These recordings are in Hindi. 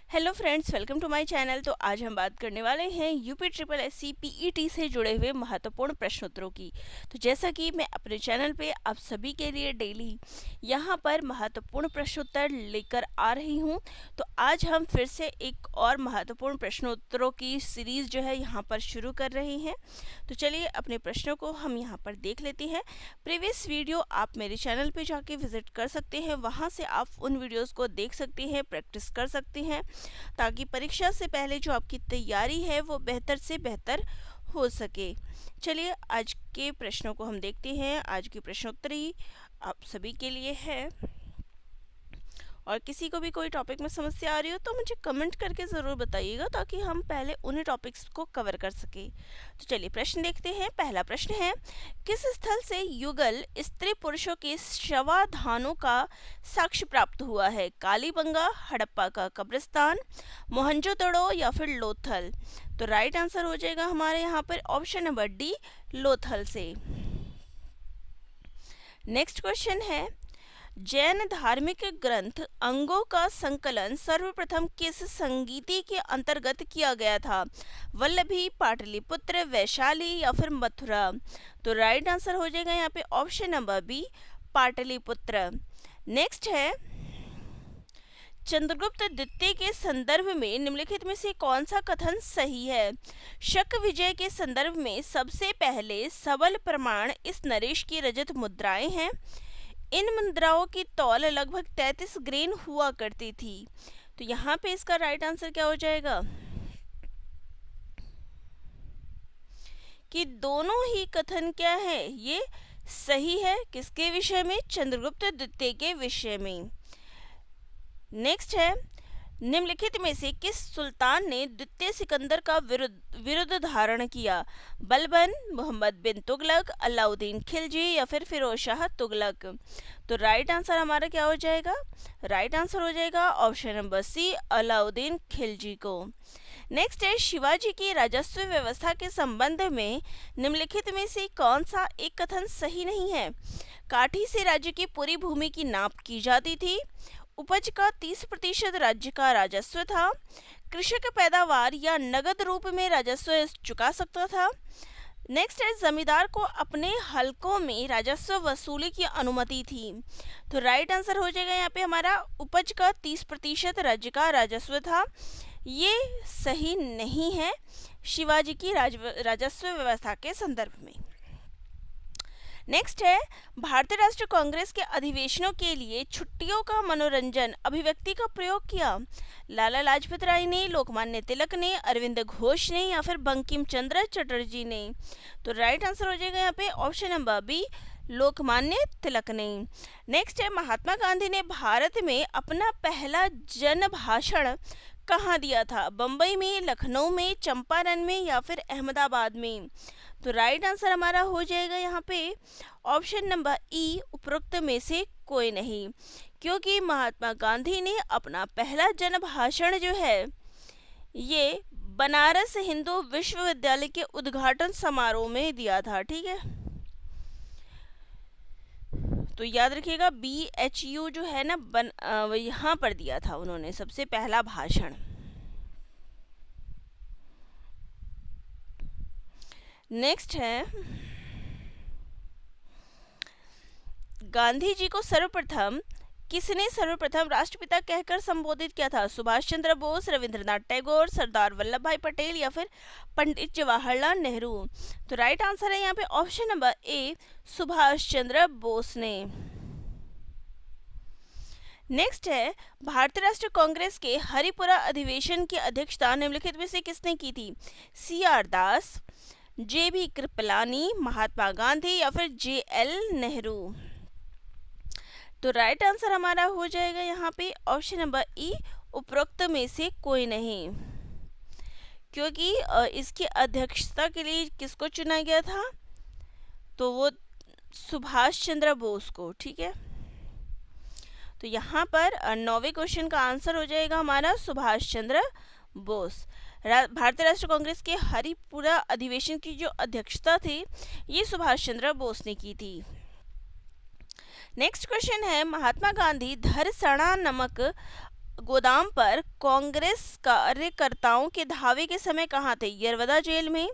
Hello friends, welcome to my channel. तो आज हम बात करने वाले हैं UP triple S C PET से जुड़े हुए महत्वपूर्ण प्रश्नोत्तरों की। तो जैसा कि मैं अपने चैनल पे आप सभी के लिए डेली यहाँ पर महत्वपूर्ण प्रश्नोत्तर लेकर आ रही हूँ, तो आज हम फिर से एक और महत्वपूर्ण प्रश्नोत्तरों की सीरीज़ जो है यहाँ पर शुरू कर रहे हैं। तो चलिए अपने प्रश्नों को हम यहाँ पर देख लेते हैं। प्रीवियस वीडियो आप मेरे चैनल पे जाके विज़िट कर सकते हैं, वहाँ से आप उन वीडियोज़ को देख सकते हैं, प्रैक्टिस कर सकते हैं, ताकि परीक्षा से पहले जो आपकी तैयारी है वो बेहतर से बेहतर हो सके। चलिए आज के प्रश्नों को हम देखते हैं। आज की प्रश्नोत्तरी आप सभी के लिए है, और किसी को भी कोई टॉपिक में समस्या आ रही हो तो मुझे कमेंट करके ज़रूर बताइएगा, ताकि हम पहले उन्हीं टॉपिक्स को कवर कर सके। तो चलिए प्रश्न देखते हैं। पहला प्रश्न है, किस स्थल से युगल स्त्री पुरुषों के शवाधानों का साक्ष्य प्राप्त हुआ है? कालीबंगा, हड़प्पा का कब्रिस्तान, मोहनजोदड़ो या फिर लोथल? तो राइट आंसर हो जाएगा हमारे यहाँ पर ऑप्शन नंबर डी, लोथल से। नेक्स्ट क्वेश्चन है, जैन धार्मिक ग्रंथ अंगों का संकलन सर्वप्रथम किस संगीति के अंतर्गत किया गया था? वल्लभी, पाटलिपुत्र, वैशाली या फिर मथुरा? तो राइट आंसर हो जाएगा यहाँ पे option number B, Pataliputra. Next है, चंद्रगुप्त द्वितीय के संदर्भ में निम्नलिखित में से कौन सा कथन सही है? शक विजय के संदर्भ में सबसे पहले सबल प्रमाण इस नरेश की रजत मुद्राएं हैं। इन मुद्राओं की तौल लगभग 33 ग्रेन हुआ करती थी। तो यहाँ पे इसका राइट आंसर क्या हो जाएगा कि दोनों ही कथन क्या है, ये सही है। किसके विषय में? चंद्रगुप्त द्वितीय के विषय में। नेक्स्ट है, निम्नलिखित में से किस सुल्तान ने द्वितीय सिकंदर का विरुद्ध धारण किया? बलबन, मोहम्मद बिन तुगलक, अलाउद्दीन खिलजी या फिर फिरोज शाह तुगलक? तो राइट आंसर हमारा क्या हो जाएगा? राइट आंसर हो जाएगा option number C, Alauddin Khilji को। नेक्स्ट है, शिवाजी की राजस्व व्यवस्था के संबंध में निम्नलिखित में से कौन सा एक कथन सही नहीं है? काठी से राज्य की पूरी भूमि की नाप की जाती थी, उपज का 30% राज्य का राजस्व था, कृषक पैदावार या नगद रूप में राजस्व चुका सकता था। नेक्स्ट है, जमींदार को अपने हलकों में राजस्व वसूली की अनुमति थी। तो राइट आंसर हो जाएगा यहाँ पे हमारा उपज का 30% राज्य का राजस्व था। ये सही नहीं है शिवाजी की राजस्व व्यवस्था के संदर्भ में। नेक्स्ट है, भारतीय राष्ट्रीय कांग्रेस के अधिवेशनों के लिए छुट्टियों का मनोरंजन अभिव्यक्ति का प्रयोग किया? लाला लाजपत राय ने, लोकमान्य तिलक ने, अरविंद घोष ने या फिर बंकिम चंद्र चटर्जी ने? तो राइट आंसर हो जाएगा यहाँ पे option number B, Lokmanya Tilak ने। नेक्स्ट है, महात्मा गांधी ने भारत में अपना पहला जन भाषण कहाँ दिया था? बम्बई में, लखनऊ में, चंपारण में या फिर अहमदाबाद में? तो राइट आंसर हमारा हो जाएगा यहाँ पे ऑप्शन नंबर ई, उपरोक्त में से कोई नहीं, क्योंकि महात्मा गांधी ने अपना पहला जन भाषण जो है ये बनारस हिंदू विश्वविद्यालय के उद्घाटन समारोह में दिया था। ठीक है, तो याद रखिएगा BHU जो है ना यहाँ पर दिया था उन्होंने सबसे पहला भाषण। नेक्स्ट है, गांधी जी को किसने सर्वप्रथम राष्ट्रपिता कहकर संबोधित किया था? सुभाष चंद्र बोस, रविंद्रनाथ टैगोर, सरदार वल्लभ भाई पटेल या फिर पंडित जवाहरलाल नेहरू? तो राइट आंसर है यहाँ पे option number A, Subhash Chandra Bose ने। नेक्स्ट है, भारतीय राष्ट्रीय कांग्रेस के हरिपुरा अधिवेशन की अध्यक्षता निम्नलिखित में से किसने की थी? CR दास, JB कृपलानी, महात्मा गांधी या फिर JL नेहरू? तो राइट आंसर हमारा हो जाएगा यहाँ पे ऑप्शन नंबर ई, उपरोक्त में से कोई नहीं, क्योंकि इसकी अध्यक्षता के लिए किसको चुना गया था? तो वो सुभाष चंद्र बोस को। ठीक है, तो यहाँ पर 9वें क्वेश्चन का आंसर हो जाएगा हमारा सुभाष चंद्र बोस। भारतीय राष्ट्रीय कांग्रेस के हरिपुरा अधिवेशन की जो अध्यक्षता थी ये सुभाष चंद्र बोस ने की थी। नेक्स्ट क्वेश्चन है, महात्मा गांधी धरसणा नमक गोदाम पर कांग्रेस कार्यकर्ताओं के धावे के समय कहाँ थे? यरवदा जेल में,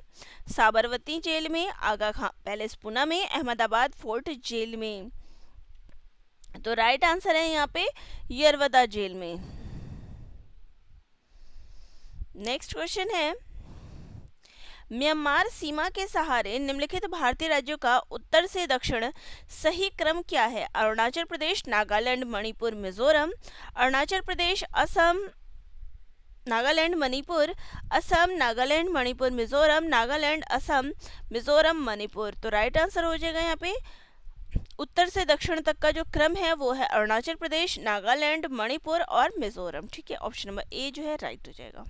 साबरमती जेल में, आगा खां पैलेस पुणे में, अहमदाबाद फोर्ट जेल में। तो राइट आंसर है यहाँ पे यरवदा जेल में। नेक्स्ट क्वेश्चन है, म्यांमार सीमा के सहारे निम्नलिखित भारतीय राज्यों का उत्तर से दक्षिण सही क्रम क्या है? अरुणाचल प्रदेश, नागालैंड, मणिपुर, मिजोरम। अरुणाचल प्रदेश, असम, नागालैंड, मणिपुर, असम, नागालैंड, मणिपुर, मिजोरम, नागालैंड, असम, मिजोरम, मणिपुर। तो राइट आंसर हो जाएगा यहाँ पे उत्तर से दक्षिण तक का जो क्रम है वो है अरुणाचल प्रदेश, नागालैंड, मणिपुर और मिजोरम। ठीक है, ऑप्शन नंबर ए जो है राइट हो जाएगा।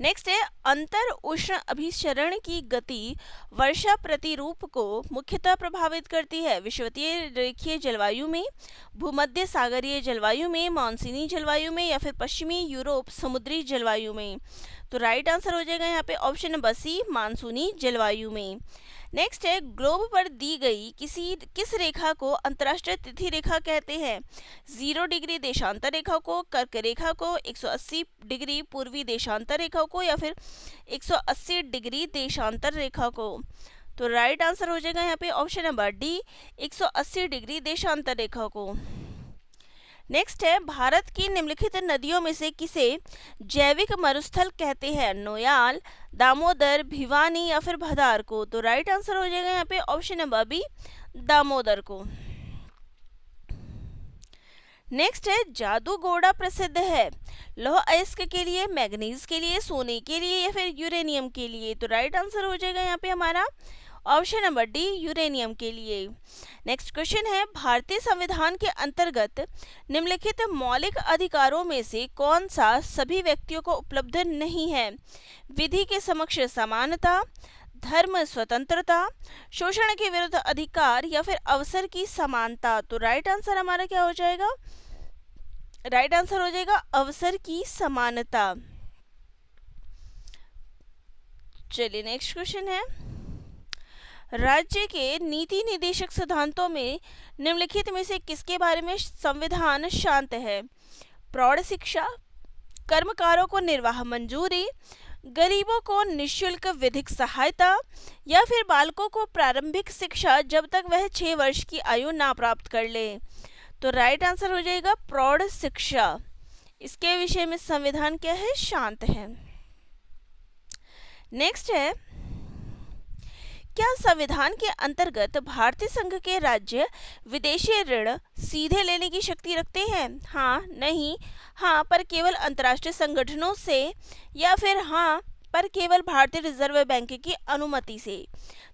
नेक्स्ट है, अंतर उष्ण अभिसरण की गति वर्षा प्रतिरूप को मुख्यतः प्रभावित करती है? विषुवतीय रेखीय जलवायु में, भूमध्य सागरीय जलवायु में, मानसूनी जलवायु में या फिर पश्चिमी यूरोप समुद्री जलवायु में। तो राइट आंसर हो जाएगा यहाँ पे ऑप्शन नंबर सी, मानसूनी जलवायु में। नेक्स्ट है, ग्लोब पर दी गई किस रेखा को अंतर्राष्ट्रीय तिथि रेखा कहते हैं? 0 डिग्री देशांतर रेखा को, कर्क रेखा को, 180 डिग्री पूर्वी देशांतर रेखा को या फिर 180 डिग्री देशांतर रेखा को। तो राइट आंसर हो जाएगा यहाँ पे ऑप्शन नंबर डी, 180 डिग्री देशांतर रेखा को। नेक्स्ट है, भारत की निम्नलिखित नदियों में से किसे जैविक मरुस्थल कहते हैं? नोयाल, दामोदर, भिवानी या फिर भदार को। तो राइट आंसर हो जाएगा यहाँ पे ऑप्शन नंबर बी, दामोदर को। नेक्स्ट है, जादूगोड़ा प्रसिद्ध है लौह अयस्क के लिए, मैग्नीज के लिए, सोने के लिए या फिर यूरेनियम के लिए। तो राइट आंसर हो जाएगा यहाँ पे हमारा ऑप्शन नंबर डी, यूरेनियम के लिए। नेक्स्ट क्वेश्चन है, भारतीय संविधान के अंतर्गत निम्नलिखित मौलिक अधिकारों में से कौन सा सभी व्यक्तियों को उपलब्ध नहीं है? विधि के समक्ष समानता, धर्म स्वतंत्रता, शोषण के विरुद्ध अधिकार या फिर अवसर की समानता। तो राइट आंसर हमारा क्या हो जाएगा? राइट आंसर हो जाएगा अवसर की समानता। चलिए नेक्स्ट क्वेश्चन है, राज्य के नीति निदेशक सिद्धांतों में निम्नलिखित में से किसके बारे में संविधान शांत है? प्रौढ़ शिक्षा, कर्मकारों को निर्वाह मंजूरी, गरीबों को निःशुल्क विधिक सहायता या फिर बालकों को प्रारंभिक शिक्षा जब तक वह 6 वर्ष की आयु ना प्राप्त कर ले। तो राइट आंसर हो जाएगा प्रौढ़ शिक्षा। इसके विषय में संविधान क्या है? शांत है। नेक्स्ट है, क्या संविधान के अंतर्गत भारतीय संघ के राज्य विदेशी ऋण सीधे लेने की शक्ति रखते हैं? हाँ, नहीं, हाँ पर केवल अंतर्राष्ट्रीय संगठनों से या फिर हाँ पर केवल भारतीय रिजर्व बैंक की अनुमति से।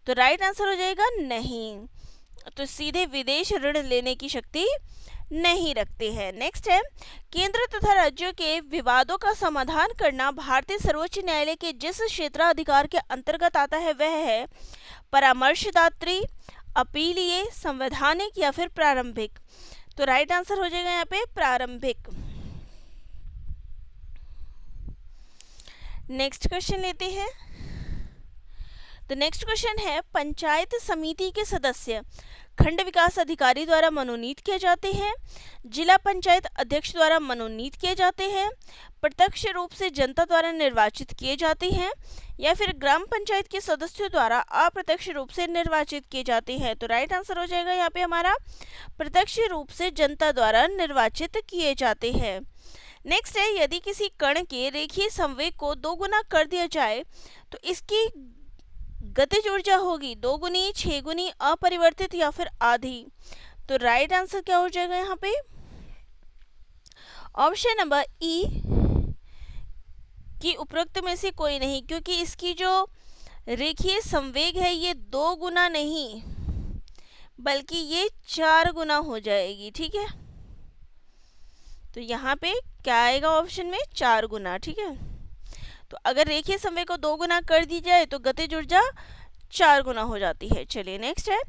तो राइट आंसर हो जाएगा नहीं, तो सीधे विदेश ऋण लेने की शक्ति नहीं रखते हैं। नेक्स्ट है, केंद्र तथा राज्यों के विवादों का समाधान करना भारतीय सर्वोच्च न्यायालय के जिस क्षेत्राधिकार के अंतर्गत आता है वह है परामर्शदात्री, अपीलीय, संवैधानिक या फिर प्रारंभिक। तो राइट आंसर हो जाएगा यहाँ पे प्रारंभिक। नेक्स्ट क्वेश्चन लेते हैं। तो नेक्स्ट क्वेश्चन है, पंचायत समिति के सदस्य खंड विकास अधिकारी द्वारा मनोनीत किए जाते हैं, जिला पंचायत अध्यक्ष द्वारा मनोनीत किए जाते हैं, प्रत्यक्ष रूप से जनता द्वारा निर्वाचित किए जाते हैं या फिर ग्राम पंचायत के सदस्यों द्वारा अप्रत्यक्ष रूप से निर्वाचित किए जाते हैं। तो राइट आंसर हो जाएगा यहाँ पे हमारा प्रत्यक्ष रूप से जनता द्वारा निर्वाचित किए जाते हैं। नेक्स्ट है, यदि किसी कण के रेखीय संवेग को 2 गुना कर दिया जाए तो इसकी गतिज ऊर्जा होगी 2 गुनी, 6 गुनी, अपरिवर्तित या फिर आधी। तो राइट आंसर क्या हो जाएगा यहाँ पे ऑप्शन नंबर ई कि उपरोक्त में से कोई नहीं, क्योंकि इसकी जो रेखीय संवेग है ये 2 गुना नहीं बल्कि ये 4 गुना हो जाएगी। ठीक है, तो यहाँ पे क्या आएगा ऑप्शन में 4 गुना। ठीक है, तो अगर रेखीय संवेग को 2 गुना कर दी जाए तो गतिज ऊर्जा 4 गुना हो जाती है। चलिए नेक्स्ट है,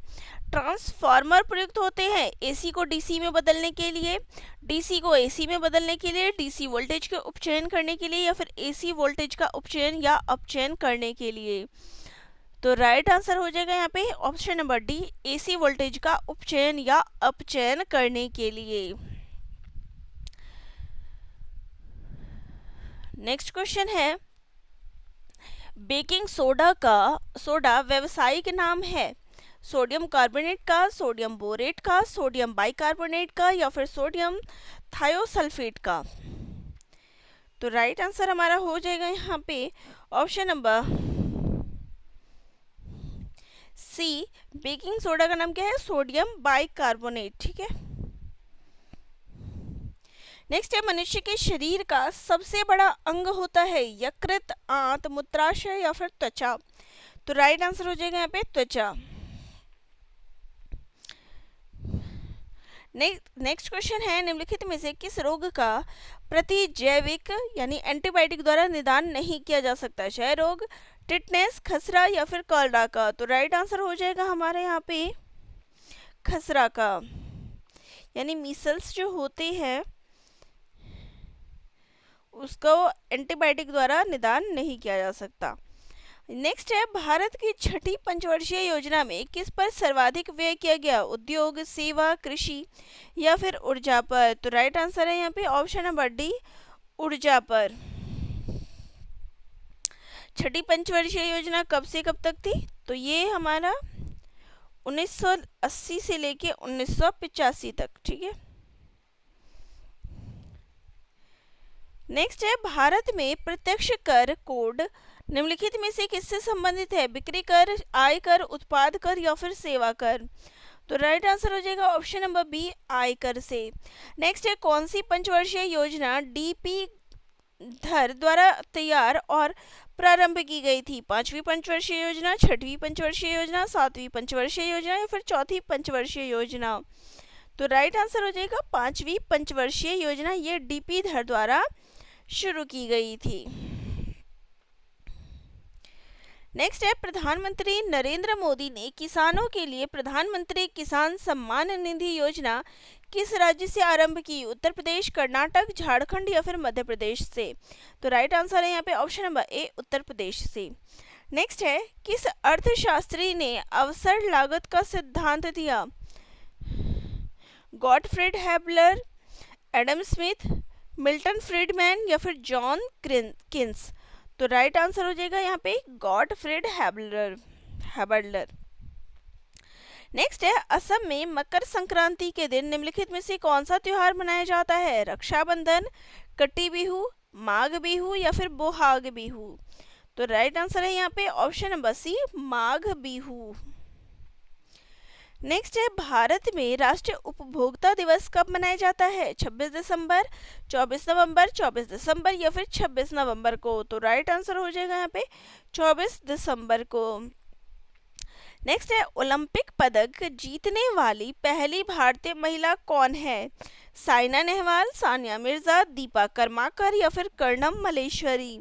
ट्रांसफार्मर प्रयुक्त होते हैं एसी को डीसी में बदलने के लिए, डीसी को एसी में बदलने के लिए, डीसी वोल्टेज के उपचयन करने के लिए या फिर एसी वोल्टेज का उपचयन या अपचयन करने के लिए। तो राइट आंसर हो जाएगा यहाँ पे option number D, AC voltage का उपचयन या अपचयन करने के लिए। नेक्स्ट क्वेश्चन है, बेकिंग सोडा व्यावसायिक नाम है सोडियम कार्बोनेट का, सोडियम बोरेट का, सोडियम बाइकार्बोनेट का या फिर सोडियम थायोसल्फेट का। तो राइट आंसर हमारा हो जाएगा यहाँ पे option number C. Baking soda का नाम क्या है? Sodium bicarbonate. ठीक है। नेक्स्ट है, मनुष्य के शरीर का सबसे बड़ा अंग होता है यकृत, आंत, मूत्राशय या फिर त्वचा। तो राइट आंसर हो जाएगा यहाँ पे त्वचा। नेक्स्ट क्वेश्चन है, निम्नलिखित में से किस रोग का प्रतिजैविक यानी एंटीबायोटिक द्वारा निदान नहीं किया जा सकता? क्षय रोग, टिटनेस, खसरा या फिर कॉलरा का। तो राइट आंसर हो जाएगा हमारे यहाँ पे खसरा का, यानी मीसल्स जो होते हैं उसको एंटीबायोटिक द्वारा निदान नहीं किया जा सकता। नेक्स्ट है, भारत की छठी पंचवर्षीय योजना में किस पर सर्वाधिक व्यय किया गया? उद्योग, सेवा, कृषि या फिर ऊर्जा पर। तो राइट आंसर है यहाँ पे ऑप्शन नंबर डी, ऊर्जा पर। छठी पंचवर्षीय योजना कब से कब तक थी? तो ये हमारा 1980 से लेके 1985 तक। ठीक है। नेक्स्ट है, भारत में प्रत्यक्ष कर कोड निम्नलिखित में से किससे संबंधित है? बिक्री कर, आय कर, उत्पाद कर या फिर सेवा कर। तो राइट आंसर हो जाएगा ऑप्शन नंबर बी, आयकर से। नेक्स्ट है, कौन सी पंचवर्षीय योजना डीपी धर द्वारा तैयार और प्रारंभ की गई थी? पांचवी पंचवर्षीय योजना, छठवीं पंचवर्षीय योजना, सातवीं पंचवर्षीय योजना या फिर चौथी पंचवर्षीय योजना। तो राइट आंसर हो जाएगा पांचवी पंचवर्षीय योजना। ये डीपी धर द्वारा शुरू की गई थी। नेक्स्ट है, प्रधानमंत्री नरेंद्र मोदी ने किसानों के लिए प्रधानमंत्री किसान सम्मान निधि योजना किस राज्य से आरंभ की? उत्तर प्रदेश, कर्नाटक, झारखंड या फिर मध्य प्रदेश से। तो राइट आंसर है यहाँ पे option number A, Uttar Pradesh से। नेक्स्ट है, किस अर्थशास्त्री ने अवसर लागत का सिद्धांत दिया? Gottfried Haberler, Adam Smith, Milton Friedman या फिर जॉन किन्स। तो राइट आंसर हो जाएगा यहाँ पे गॉटफ्रीड हैबलर। नेक्स्ट है, असम में मकर संक्रांति के दिन निम्नलिखित में से कौन सा त्योहार मनाया जाता है? रक्षाबंधन, कटी बिहू, माघ बिहू या फिर बोहाग बिहू। तो राइट आंसर है यहाँ पे ऑप्शन नंबर सी, माघ बिहू। नेक्स्ट है, भारत में राष्ट्रीय उपभोक्ता दिवस कब मनाया जाता है? 26 दिसंबर, 24 नवंबर, 24 दिसंबर या फिर 26 नवंबर को। तो राइट आंसर हो जाएगा यहाँ पे 24 दिसंबर को। नेक्स्ट है, ओलंपिक पदक जीतने वाली पहली भारतीय महिला कौन है? साइना नेहवाल, सानिया मिर्जा, दीपा कर्माकर या फिर कर्णम मल्लेश्वरी।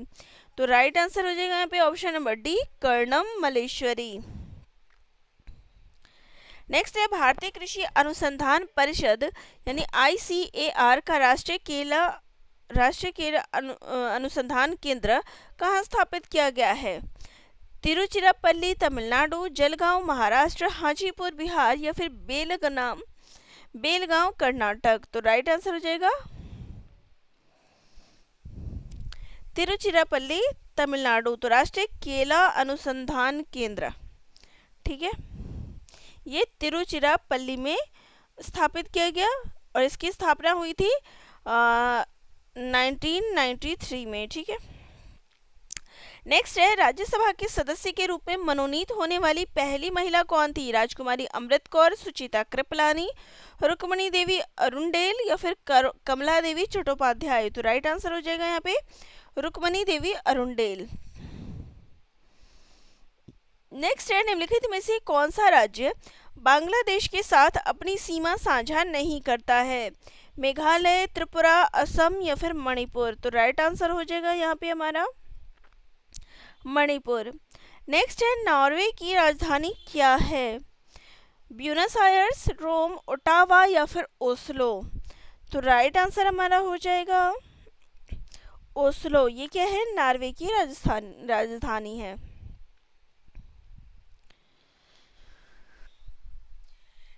तो राइट आंसर हो जाएगा यहाँ पे option number D, Karnam Malleswari. Next है, भारतीय कृषि अनुसंधान परिषद यानी ICAR का राष्ट्रीय केला अनुसंधान केंद्र कहाँ स्थापित किया गया है? तिरुचिरापल्ली तमिलनाडु, जलगांव महाराष्ट्र, हाजीपुर बिहार या फिर बेलगांव कर्नाटक। तो राइट आंसर हो जाएगा तिरुचिरापल्ली तमिलनाडु। तो राष्ट्रीय केला अनुसंधान केंद्र, ठीक है, ये तिरुचिरापल्ली में स्थापित किया गया और इसकी स्थापना हुई थी 1993 में। ठीक है। नेक्स्ट है, राज्यसभा के सदस्य के रूप में मनोनीत होने वाली पहली महिला कौन थी? राजकुमारी अमृत कौर, सुचिता कृपलानी, रुक्मणी देवी अरुणडेल या फिर कमला देवी चट्टोपाध्याय। तो राइट आंसर हो जाएगा यहाँ पे रुक्मणी देवी अरुणडेल। नेक्स्ट है, निम्नलिखित में से कौन सा राज्य बांग्लादेश के साथ अपनी सीमा साझा नहीं करता है? मेघालय, त्रिपुरा, असम या फिर मणिपुर। तो राइट आंसर हो जाएगा यहाँ पे हमारा मणिपुर। नेक्स्ट है, नॉर्वे की राजधानी क्या है? ब्यूनस आयर्स, रोम, ओटावा या फिर ओस्लो। तो राइट आंसर हमारा हो जाएगा ओस्लो। ये क्या है? नॉर्वे की राजधानी है।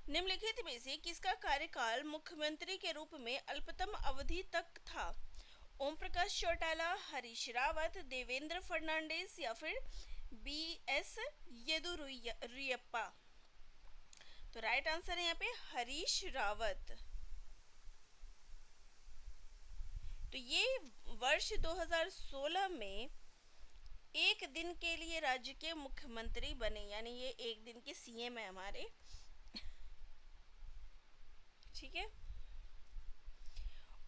निम्नलिखित में से किसका कार्यकाल मुख्यमंत्री के रूप में अल्पतम अवधि तक था? ओम प्रकाश विकास चौटाला, हरीश रावत, देवेंद्र फर्नांडिस या फिर BS येदुरप्पा। तो राइट आंसर है यहाँ पे हरीश रावत। तो ये वर्ष 2016 में एक दिन के लिए राज्य के मुख्यमंत्री बने, यानी ये एक दिन के CM है हमारे। ठीक है,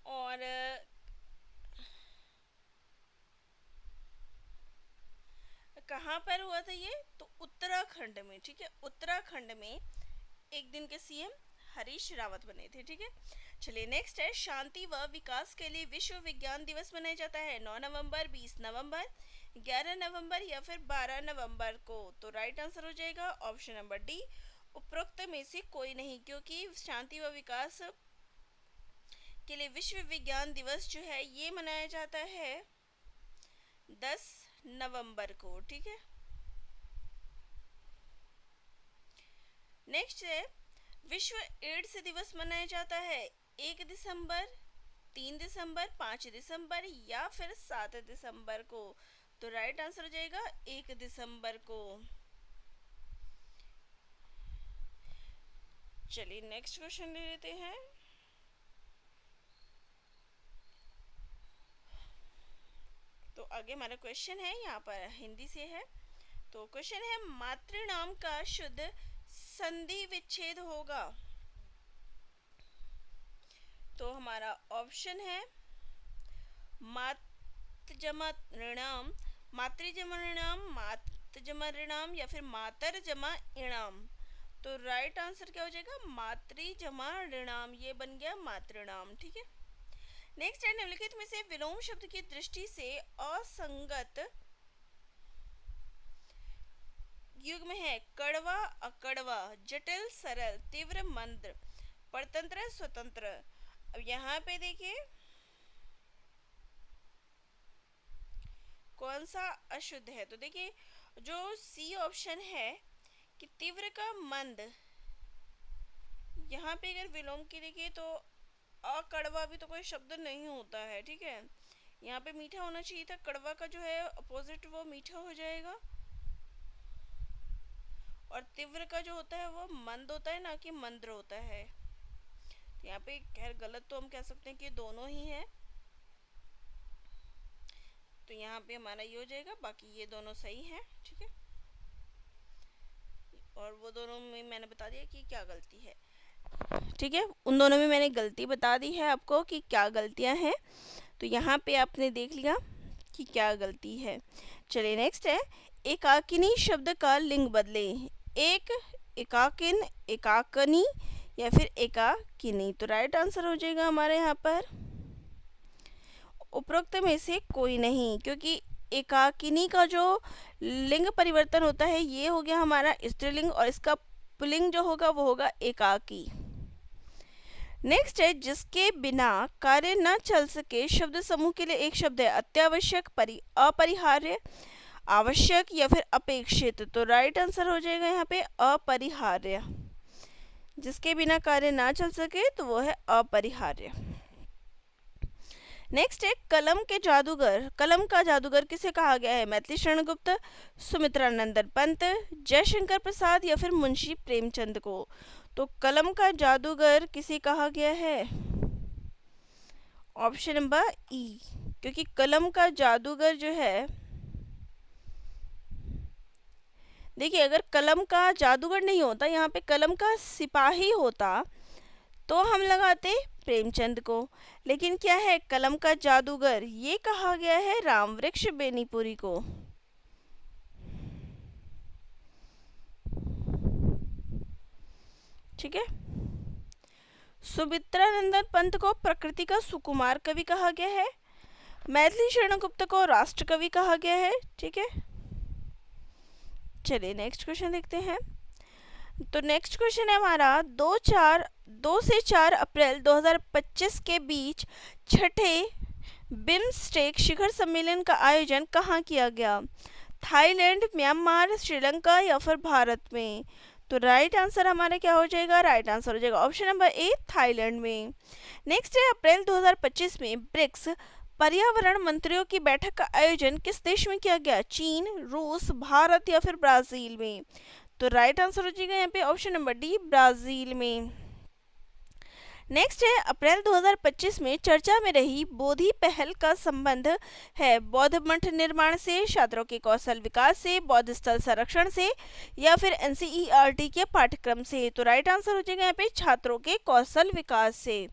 और कहाँ पर हुआ था ये? तो उत्तराखंड में। ठीक है, उत्तराखंड में एक दिन के CM हरीश रावत बने थे। ठीक है, चलिए नेक्स्ट है, शांति व विकास के लिए विश्व विज्ञान दिवस मनाया जाता है 9 नवंबर, 20 नवंबर, 11 नवंबर या फिर 12 नवंबर को। तो राइट आंसर हो जाएगा ऑप्शन नंबर डी, उपरोक्त में से कोई नहीं, क्योंकि शांति व विकास के लिए विश्व विज्ञान दिवस जो है ये मनाया जाता है 10 नवंबर को। ठीक है, नेक्स्ट है, विश्व एड्स दिवस मनाया जाता है 1 दिसंबर, 3 दिसंबर, 5 दिसंबर या फिर 7 दिसंबर को। तो राइट आंसर हो जाएगा 1 दिसंबर को। चलिए नेक्स्ट क्वेश्चन ले लेते हैं। तो आगे हमारा क्वेश्चन है, यहाँ पर हिंदी से है। तो क्वेश्चन है, मातृनाम का शुद्ध संधि विच्छेद होगा। तो हमारा ऑप्शन है मातृ जमा ऋणाम, मातृ जमा ऋणाम, मातृ जमा ऋणाम या फिर मातर जमा इणाम। तो राइट आंसर क्या हो जाएगा? मातृ जमा ऋणाम, ये बन गया मातृणाम। ठीक है, नेक्स्ट है, निम्नलिखित में से विलोम शब्द की दृष्टि से असंगत युग्म है। कड़वा, अकड़वा, जटिल, सरल, तीव्र, मंद, परतंत्र, स्वतंत्र। अब यहाँ पे देखिए कौन सा अशुद्ध है। तो देखिए जो सी ऑप्शन है कि तीव्र का मंद, यहाँ पे अगर विलोम की देखिए तो अकड़वा भी तो कोई शब्द नहीं होता है। ठीक है, यहाँ पे मीठा होना चाहिए था, कड़वा का जो है अपोजिट वो मीठा हो जाएगा, और तीव्र का जो होता है वो मंद होता है, ना कि मंद्र होता है। तो यहाँ पे खैर गलत तो हम कह सकते हैं कि दोनों ही है, तो यहाँ पे हमारा ये हो जाएगा, बाकी ये दोनों सही है। ठीक है, और वो दोनों में मैंने बता दिया कि क्या गलती है। ठीक है, उन दोनों में मैंने गलती बता दी है आपको कि क्या गलतियाँ हैं, तो यहाँ पे आपने देख लिया कि क्या गलती है। चलिए नेक्स्ट है, एकाकिनी शब्द का लिंग बदले। एक, एकाकिन, एकाकनी या फिर एकाकिनी। तो राइट आंसर हो जाएगा हमारे यहाँ पर उपरोक्त में से कोई नहीं, क्योंकि एकाकिनी का जो लिंग परिवर्तन होता है ये हो गया हमारा स्त्रीलिंग, और इसका पुल्लिंग जो होगा वो होगा एकाकी। नेक्स्ट है, जिसके बिना कार्य न चल सके शब्द समूह के लिए एक शब्द है। अत्यावश्यक, अपरिहार्य, आवश्यक या फिर अपेक्षित। तो राइट आंसर हो जाएगा यहाँ पे अपरिहार्य। जिसके बिना कार्य ना चल सके तो वो है अपरिहार्य। नेक्स्ट है, कलम के जादूगर, कलम का जादूगर किसे कहा गया है? मैथिली शरण गुप्त, सुमित्रानंदन पंत, जयशंकर प्रसाद या फिर मुंशी प्रेमचंद को। तो कलम का जादूगर किसे कहा गया है? ऑप्शन नंबर ई, क्योंकि कलम का जादूगर जो है, देखिए अगर कलम का जादूगर नहीं होता, यहाँ पे कलम का सिपाही होता तो हम लगाते प्रेमचंद को, लेकिन क्या है, कलम का जादूगर ये कहा गया है रामवृक्ष बेनीपुरी को। ठीक है, सुमित्रानंदन पंत को प्रकृति का सुकुमार कवि कहा गया है, मैथिली शरण गुप्त को राष्ट्र कवि कहा गया है। ठीक है, चलिए नेक्स्ट क्वेश्चन देखते हैं। तो नेक्स्ट क्वेश्चन है हमारा, 2 से 4 अप्रैल 2025 के बीच छठे बिम्स्टेक शिखर सम्मेलन का आयोजन कहाँ किया गया? थाईलैंड, म्यांमार, श्रीलंका या फिर भारत में। तो राइट आंसर हमारा क्या हो जाएगा? राइट आंसर हो जाएगा ऑप्शन नंबर ए, थाईलैंड में। नेक्स्ट है, अप्रैल 2025 में ब्रिक्स पर्यावरण मंत्रियों की बैठक का आयोजन किस देश में किया गया? चीन, रूस, भारत या फिर ब्राजील में? तो राइट आंसर हो जाएगा यहाँ पे ऑप्शन नंबर डी, ब्राजील में। नेक्स्ट है, अप्रैल 2025 में चर्चा में रही बोधि पहल का संबंध है बौद्ध मठ निर्माण से, छात्रों के कौशल विकास से, बौद्ध स्थल संरक्षण से या फिर एनसीईआरटी के पाठ्यक्रम से? तो राइट आंसर हो जाएगा यहाँ पे छात्रों के कौशल विकास से।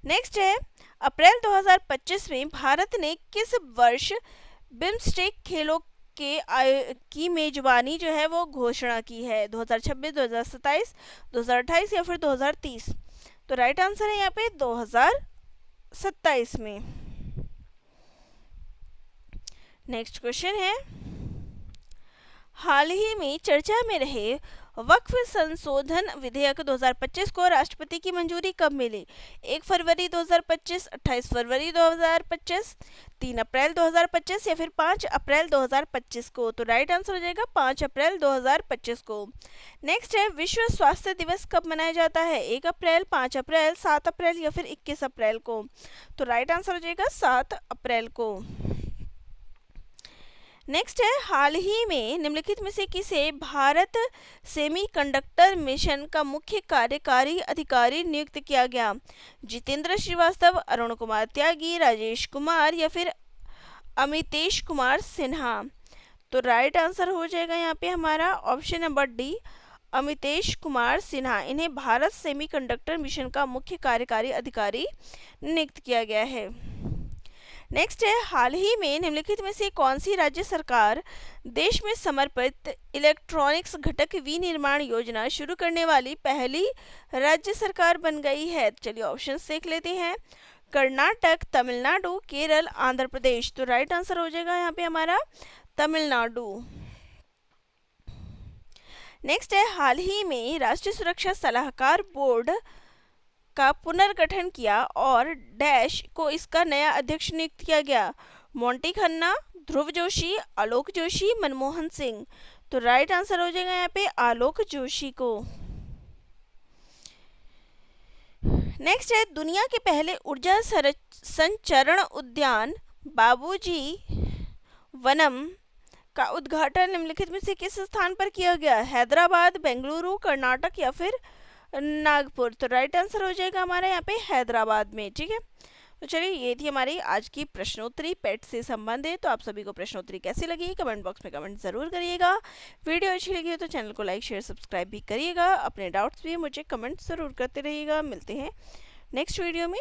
नेक्स्ट है, अप्रैल 2025 में भारत ने किस वर्ष बिम्स्टेक खेलों की मेजबानी जो है वो घोषणा की है? 2026, 2027, 2028 या फिर 2030? तो राइट आंसर है यहाँ पे 2027 में। नेक्स्ट क्वेश्चन है, हाल ही में चर्चा में रहे वक्फ संशोधन विधेयक 2025 को राष्ट्रपति की मंजूरी कब मिली? 1 फरवरी 2025, 28 फरवरी 2025, 3 अप्रैल 2025 या फिर 5 अप्रैल 2025 को? तो राइट आंसर हो जाएगा 5 अप्रैल 2025 को। नेक्स्ट है, विश्व स्वास्थ्य दिवस कब मनाया जाता है? 1 अप्रैल, 5 अप्रैल, 7 अप्रैल या फिर 21 अप्रैल को? तो राइट आंसर हो जाएगा 7 अप्रैल को। नेक्स्ट है, हाल ही में निम्नलिखित में से किसे भारत सेमीकंडक्टर मिशन का मुख्य कार्यकारी अधिकारी नियुक्त किया गया? जितेंद्र श्रीवास्तव, अरुण कुमार त्यागी, राजेश कुमार या फिर अमितेश कुमार सिन्हा? तो राइट आंसर हो जाएगा यहाँ पे हमारा option number D, Amitesh Kumar Sinha. इन्हें भारत सेमीकंडक्टर मिशन का मुख्य कार्यकारी अधिकारी नियुक्त किया गया है। नेक्स्ट है, हाल ही में निम्नलिखित में से कौन सी राज्य सरकार देश में समर्पित इलेक्ट्रॉनिक्स घटक विनिर्माण योजना शुरू करने वाली पहली राज्य सरकार बन गई है? चलिए ऑप्शंस देख लेते हैं। कर्नाटक, तमिलनाडु, केरल, आंध्र प्रदेश? तो राइट आंसर हो जाएगा यहाँ पे हमारा तमिलनाडु। नेक्स्ट है, हाल ही में राष्ट्रीय सुरक्षा सलाहकार बोर्ड का पुनर्गठन किया और डैश को इसका नया अध्यक्ष नियुक्त किया गया? मोंटी खन्ना, ध्रुव जोशी, आलोक जोशी, मनमोहन सिंह? तो राइट आंसर हो जाएगा यहाँ पे आलोक जोशी को। नेक्स्ट है, दुनिया के पहले ऊर्जा संचरण उद्यान बाबूजी वनम का उद्घाटन निम्नलिखित में से किस स्थान पर किया गया? हैदराबाद, बेंगलुरु, कर्नाटक या फिर नागपुर? तो राइट आंसर हो जाएगा हमारा यहाँ पे हैदराबाद में। ठीक है, तो चलिए ये थी हमारी आज की प्रश्नोत्तरी पेट से संबंधित। तो आप सभी को प्रश्नोत्तरी कैसी लगी कमेंट बॉक्स में कमेंट ज़रूर करिएगा। वीडियो अच्छी लगी हो तो चैनल को लाइक शेयर सब्सक्राइब भी करिएगा। अपने डाउट्स भी मुझे कमेंट ज़रूर करते रहिएगा। मिलते हैं नेक्स्ट वीडियो में।